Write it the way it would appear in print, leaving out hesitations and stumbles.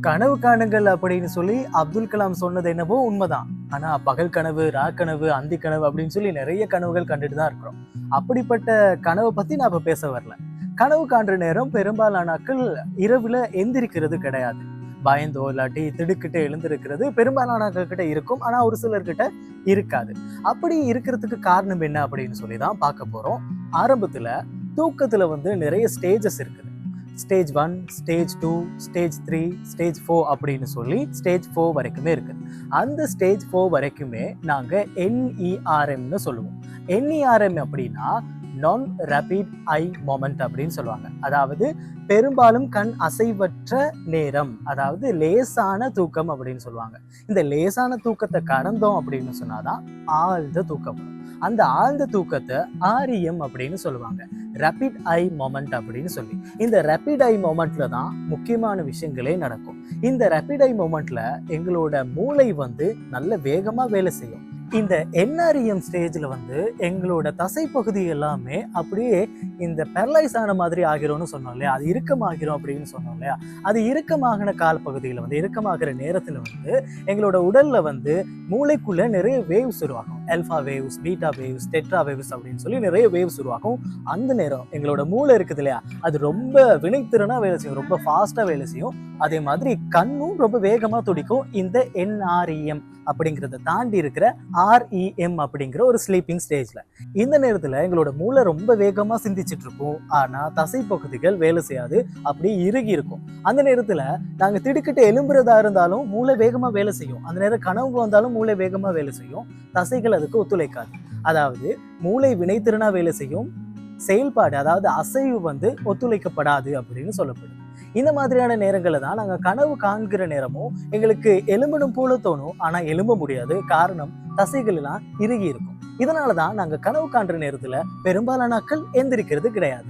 கனவு காணுங்கள் அப்படின்னு சொல்லி அப்துல் கலாம் சொன்னது என்னவோ உண்மைதான். ஆனா பகல் கனவு, கனவு, அந்தி கனவு அப்படின்னு சொல்லி நிறைய கனவுகள் கண்டுட்டு தான் இருக்கிறோம். அப்படிப்பட்ட கனவை பத்தி நான் இப்ப பேச வரல. கனவு காண்ற நேரம் பெரும்பாலானாக்கள் இரவுல எந்திரிக்கிறது கிடையாது. பயந்தோ இல்லாட்டி திடுக்கிட்டு எழுந்திருக்கிறது பெரும்பாலானாக்கள் கிட்ட இருக்கும். ஆனா ஒரு சிலர்கிட்ட இருக்காது. அப்படி இருக்கிறதுக்கு காரணம் என்ன அப்படின்னு சொல்லி தான் பார்க்க போறோம். ஆரம்பத்துல தூக்கத்துல நிறைய ஸ்டேஜஸ் இருக்குது. ஸ்டேஜ் 1, ஸ்டேஜ் 2, ஸ்டேஜ் 3, ஸ்டேஜ் 4 அப்படின்னு சொல்லி ஸ்டேஜ் 4 வரைக்குமே இருக்குது. அந்த ஸ்டேஜ் 4 வரைக்குமே நாங்க NERMன்னு சொல்லுவோம். NERM அப்படின்னா நான் ரேபிட் ஐ மொமெண்ட் அப்படின்னு சொல்லுவாங்க. அதாவது பெரும்பாலும் கண் அசைவற்ற நேரம், அதாவது லேசான தூக்கம் அப்படின்னு சொல்லுவாங்க. இந்த லேசான தூக்கத்தை கடந்தோம் அப்படின்னு சொன்னாதான் ஆழ்ந்த தூக்கம். அந்த ஆழ்ந்த தூக்கத்தை REM அப்படின்னு சொல்லுவாங்க, ரேபிட் ஐ மொமெண்ட் அப்படின்னு சொல்லி. இந்த ரேபிட் ஐ மொமெண்ட்ல தான் முக்கியமான விஷயங்களே நடக்கும். இந்த ரேபிட் ஐ மொமெண்ட்ல எங்களோட மூளை நல்ல வேகமா வேலை செய்யும். இந்த NREM ஸ்டேஜ்ல எங்களோட தசை பகுதி எல்லாமே அப்படியே இந்த பெரலைஸ் ஆன மாதிரி ஆகிறோம்னு சொன்னோம் இல்லையா, அது இறுக்கமாகிறோம் அப்படின்னு சொன்னோம் இல்லையா. அது இறுக்கமாகின கால பகுதியில இறுக்கமாகிற நேரத்துல எங்களோட உடல்ல மூளைக்குள்ள நிறைய வேவ்ஸ் உருவாகும். Alpha waves, beta waves, tetra waves அப்படின்னு சொல்லி நிறைய வேவ்ஸ் உருவாகும். அந்த நேரம் எங்களோட மூளை இருக்குது இல்லையா, அது ரொம்ப வினைத்திறனா வேலை செய்யும், ரொம்ப ஃபாஸ்டா வேலை செய்யும். அதே மாதிரி கண்ணும் ரொம்ப வேகமா துடிக்கும். இந்த NREM அப்படிங்கிறத தாண்டி இருக்கிற REM அப்படிங்கிற ஒரு ஸ்லீப்பிங் ஸ்டேஜ்ல இந்த நேரத்துல எங்களோட மூளை ரொம்ப வேகமா சிந்திச்சுட்டு இருக்கும். ஆனா தசை பகுதிகள் வேலை செய்யாது, அப்படியே இறுகி இருக்கும். அந்த நேரத்துல நாங்க திடுக்கிட்டு எழும்புறதா இருந்தாலும் மூளை வேகமா வேலை செய்யும். அந்த நேரம் கனவு வந்தாலும் மூளை வேகமா வேலை செய்யும். தசைகள் அதுக்கு ஒத்துழைக்காது. அதாவது மூளை வினைத்திறனா வேலை செய்யும், செயல்பாடு அதாவது அசைவு ஒத்துழைக்கப்படாது அப்படின்னு சொல்லப்படுது. இந்த மாதிரியான நேரங்களை தான் நாங்க கனவு காண்கிற நேரமும் எங்களுக்கு எலும்பணும் போல தோணும், ஆனா எலும்ப முடியாது. காரணம் தசைகள் எல்லாம் இறுகி இருக்கும். இதனாலதான் நாங்க கனவு காண்ற நேரத்துல பெரும்பாலான நாட்கள் எந்திரிக்கிறது கிடையாது.